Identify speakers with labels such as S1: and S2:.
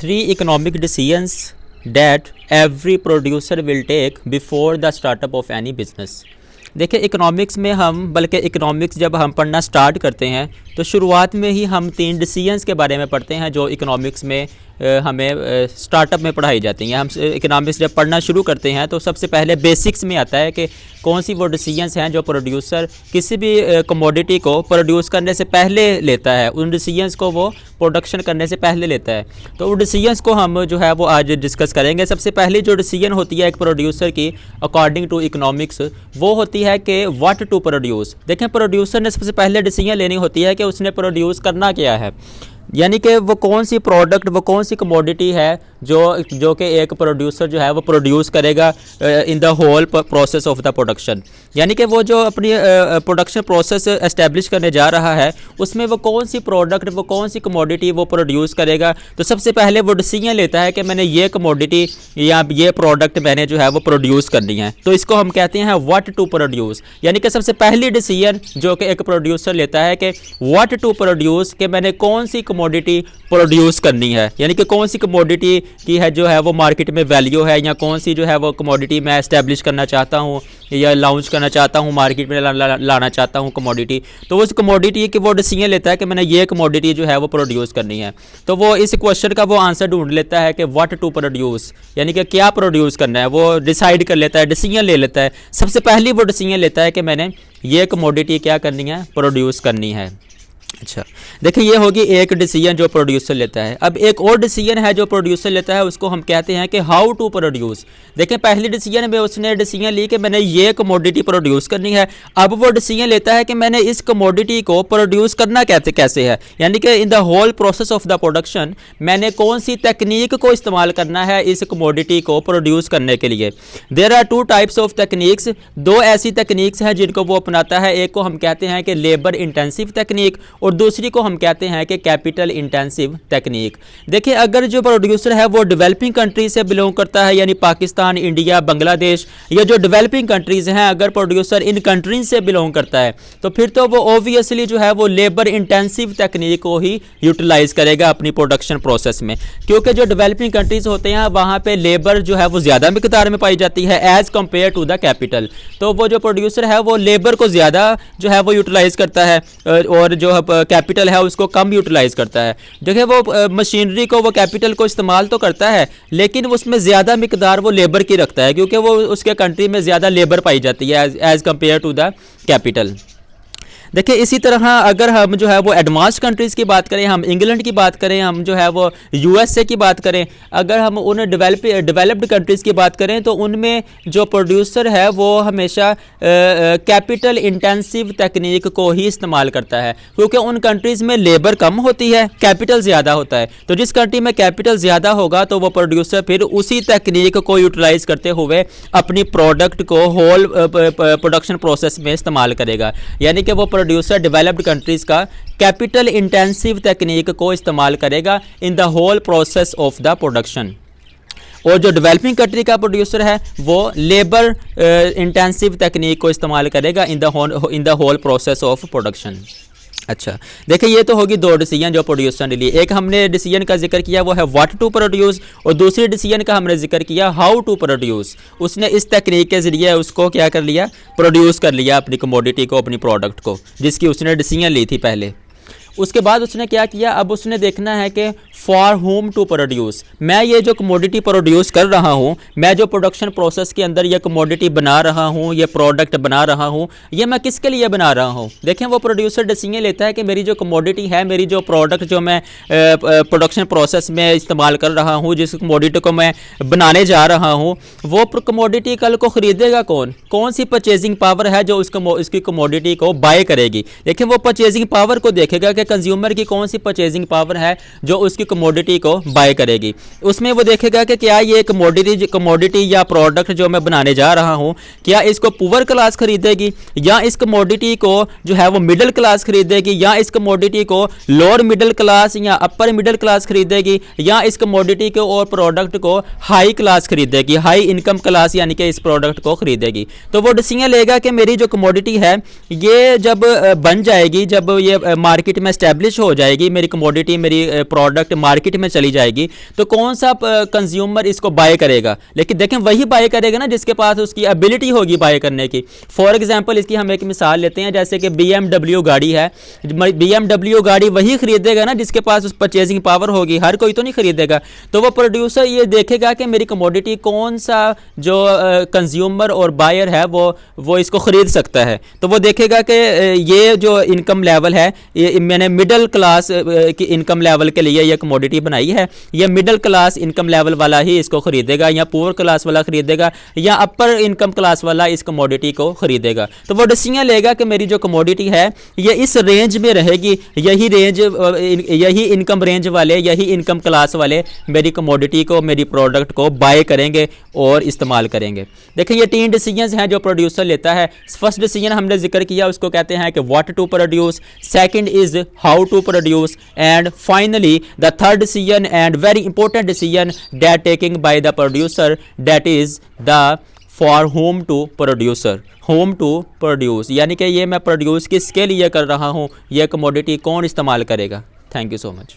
S1: 3 economic decisions that every producer will take before the startup of any business। देखिए economics में बल्कि economics जब हम पढ़ना स्टार्ट करते हैं तो शुरुआत में ही हम 3 डिसीजंस के बारे में पढ़ते हैं जो इकोनॉमिक्स में हमें स्टार्टअप में पढ़ाई जाती हैं। हम इकोनॉमिक्स जब पढ़ना शुरू करते हैं तो सबसे पहले बेसिक्स में आता है कि कौन सी वो डिसीजंस हैं जो प्रोड्यूसर किसी भी कमोडिटी को प्रोड्यूस करने से पहले लेता है, उन डिसीजंस को वो प्रोडक्शन करने से पहले लेता है। तो उन डिसीजंस को हम जो है वो आज डिस्कस करेंगे। सबसे पहली जो डिसीजन होती है एक प्रोड्यूसर की अकॉर्डिंग टू इकोनॉमिक्स, वो होती है कि व्हाट टू प्रोड्यूस। देखें प्रोड्यूसर ने सबसे पहले डिसीजन लेनी होती है कि उसने प्रोड्यूस करना क्या है, यानी कि वो कौन सी प्रोडक्ट, वो कौन सी कमोडिटी है जो कि एक प्रोड्यूसर जो है वो प्रोड्यूस करेगा in the whole process of the production. यानी कि वो जो अपनी प्रोडक्शन प्रोसेस एस्टेब्लिश करने जा रहा है उसमें वो कौन सी प्रोडक्ट, वो कौन सी कमोडिटी वो प्रोड्यूस करेगा। तो सबसे पहले वो डिसीजन लेता है कि मैंने ये कमोडिटी या ये प्रोडक्ट मैंने जो है वो प्रोड्यूस करनी है। तो इसको हम कहते हैं व्हाट टू प्रोड्यूस। यानी कि सबसे पहली डिसीजन जो कि एक प्रोड्यूसर लेता है कि व्हाट टू प्रोड्यूस, कि मैंने कौन सी कमोडिटी प्रोड्यूस करनी है, यानी कि कौन सी कमोडिटी की है जो है वो मार्केट में वैल्यू है, या कौन सी जो है वो कमोडिटी मैं एस्टेब्लिश करना चाहता हूँ या लॉन्च करना चाहता हूँ, मार्केट में लाना चाहता हूँ कमोडिटी। तो उस कमोडिटी की वो डिसीजन लेता है कि मैंने ये कमोडिटी जो है वो प्रोड्यूस करनी है। तो वो इस क्वेश्चन का वो आंसर ढूंढ लेता है कि व्हाट टू प्रोड्यूस, यानी कि क्या प्रोड्यूस करना है, वो डिसाइड कर लेता है, डिसीजन ले लेता है। सबसे पहली वो डिसीजन लेता है कि मैंने ये कमोडिटी क्या करनी है, प्रोड्यूस करनी है। अच्छा देखिए ये होगी एक डिसीजन जो प्रोड्यूसर लेता है। अब एक और डिसीजन है जो प्रोड्यूसर लेता है, उसको हम कहते हैं कि हाउ टू प्रोड्यूस। देखें पहली डिसीजन में उसने डिसीजन ली कि मैंने ये कमोडिटी प्रोड्यूस करनी है। अब वो डिसीजन लेता है कि मैंने इस कमोडिटी को प्रोड्यूस करना कैसे है, यानी कि in the whole process of the production मैंने कौन सी तकनीक को इस्तेमाल करना है इस कमोडिटी को प्रोड्यूस करने के लिए। There are 2 types of techniques, 2 ऐसी तकनीक्स हैं जिनको वो अपनाता है। एक को हम कहते हैं कि लेबर इंटेंसिव टेक्निक और दूसरी को हम कहते हैं कि कैपिटल इंटेंसिव टेक्निक। देखिए अगर जो प्रोड्यूसर है वो डेवलपिंग कंट्री से बिलोंग करता है, यानी पाकिस्तान, इंडिया, बांग्लादेश, या जो डेवलपिंग कंट्रीज़ हैं, अगर प्रोड्यूसर इन कंट्रीज से बिलोंग करता है तो फिर तो वो ऑब्वियसली जो है वो लेबर इंटेंसिव टेक्निक को ही यूटिलाइज करेगा अपनी प्रोडक्शन प्रोसेस में, क्योंकि जो डेवलपिंग कंट्रीज़ होते हैं वहाँ पे लेबर जो है वो ज़्यादा मिकदार में पाई जाती है as compare to the capital. तो वो जो प्रोड्यूसर है वो लेबर को ज़्यादा जो है वो यूटिलाइज करता है और जो कैपिटल है उसको कम यूटिलाइज करता है। देखिए वो मशीनरी को, वो कैपिटल को इस्तेमाल तो करता है लेकिन उसमें ज़्यादा मिकदार वो लेबर की रखता है, क्योंकि वो उसके कंट्री में ज़्यादा लेबर पाई जाती है as compare to the capital. देखिए इसी तरह अगर हम जो है वो एडवांस कंट्रीज़ की बात करें, हम इंग्लैंड की बात करें, हम जो है वो यूएसए की बात करें, अगर हम उन डेवलप्ड कंट्रीज़ की बात करें तो उनमें जो प्रोड्यूसर है वो हमेशा कैपिटल इंटेंसिव टेक्निक को ही इस्तेमाल करता है, क्योंकि उन कंट्रीज़ में लेबर कम होती है, कैपिटल ज़्यादा होता है। तो जिस कंट्री में कैपिटल ज़्यादा होगा तो वो प्रोड्यूसर फिर उसी टेक्निक को यूटिलाइज़ करते हुए अपनी प्रोडक्ट को होल प्रोडक्शन प्रोसेस में इस्तेमाल करेगा। यानी कि वो प्रोड्यूसर डेवलप्ड कंट्रीज़ का कैपिटल इंटेंसिव टेक्निक को इस्तेमाल करेगा in the whole process of the production, और जो डेवलपिंग कंट्री का प्रोड्यूसर है वो लेबर इंटेंसिव टेक्निक को इस्तेमाल करेगा in the whole process of production. अच्छा देखिए ये तो होगी 2 डिसीजन जो प्रोड्यूसर ने लिए। एक हमने डिसीजन का जिक्र किया वो है व्हाट टू प्रोड्यूस, और दूसरी डिसीजन का हमने जिक्र किया हाउ टू प्रोड्यूस। उसने इस तकनीक के ज़रिए उसको क्या कर लिया, प्रोड्यूस कर लिया अपनी कमोडिटी को, अपनी प्रोडक्ट को, जिसकी उसने डिसीजन ली थी पहले। उसके बाद उसने क्या किया, अब उसने देखना है कि फॉर होम टू प्रोड्यूस, मैं ये जो कमोडिटी प्रोड्यूस कर रहा हूँ, मैं जो प्रोडक्शन प्रोसेस के अंदर ये कमोडिटी बना रहा हूँ, ये प्रोडक्ट बना रहा हूँ, ये मैं किसके लिए बना रहा हूँ। देखें वो प्रोड्यूसर डिसीजन लेता है कि मेरी जो कमोडिटी है, मेरी जो प्रोडक्ट जो मैं प्रोडक्शन प्रोसेस में इस्तेमाल कर रहा हूँ, जिस कमोडिटी को मैं बनाने जा रहा हूँ, वो कमोडिटी कल को ख़रीदेगा कौन, कौन सी परचेजिंग पावर है जो उसकी कमोडिटी को बाय करेगी। देखिए वो परचेजिंग पावर को देखेगा कि कंज्यूमर की कौन सी परचेजिंग पावर है जो उसकी कमोडिटी को बाय करेगी। उसमें वो देखेगा कि क्या ये कमोडिटी या प्रोडक्ट जो मैं बनाने जा रहा हूँ, क्या इसको पुअर क्लास खरीदेगी, या इस कमोडिटी को जो है वो मिडिल क्लास खरीदेगी, या इस कमोडिटी को लोअर मिडिल क्लास या अपर मिडिल क्लास खरीदेगी, या इस कमोडिटी को और प्रोडक्ट को हाई क्लास खरीदेगी, हाई इनकम क्लास यानी कि इस प्रोडक्ट को खरीदेगी। तो वो डिसीजन लेगा कि मेरी जो कमोडिटी है ये जब बन जाएगी, जब ये मार्केट में एस्टेब्लिश हो जाएगी, मेरी कमोडिटी, मेरी प्रोडक्ट मार्केट में चली जाएगी, तो कौन सा कंज्यूमर इसको बाय करेगा? लेकिन देखें वही बाय करेगा ना जिसके पास उसकी एबिलिटी होगी बाय करने की। फॉर एग्जांपल इसकी हम एक मिसाल लेते हैं, जैसे कि BMW गाड़ी है, BMW गाड़ी वही खरीदेगा ना जिसके पास उस परचेजिंग पावर होगी, हर कोई तो नहीं खरीदेगा। तो वो प्रोड्यूसर ये देखेगा कि मेरी कमोडिटी कौन सा जो कंज्यूमर और बायर है वो इसको ख़रीद सकता है। तो वो देखेगा कि ये जो इनकम लेवल है, ये मैंने मिडिल क्लास की इनकम लेवल के लिए ये कमोडिटी बनाई है, ये मिडिल क्लास इनकम लेवल वाला ही इसको ख़रीदेगा, या पुअर क्लास वाला ख़रीदेगा, या अपर इनकम क्लास वाला इस कमोडिटी को ख़रीदेगा। तो वो डिसीजन लेगा कि मेरी जो कमोडिटी है ये इस रेंज में रहेगी, यही इनकम रेंज वाले, यही इनकम क्लास वाले मेरी कमोडिटी को, मेरी प्रोडक्ट को बाय करेंगे और इस्तेमाल करेंगे। देखिए ये 3 डिसीजंस हैं जो प्रोड्यूसर लेता है। फर्स्ट डिसीजन हमने जिक्र किया, उसको कहते हैं कि what to produce, second is how to produce, and finally the third decision and very important decision that taking by the producer, that is the for whom to producer, whom to produce, यानी कि ये मैं produce किसके लिए कर रहा हूँ, ये कमोडिटी कौन इस्तेमाल करेगा। Thank you so much.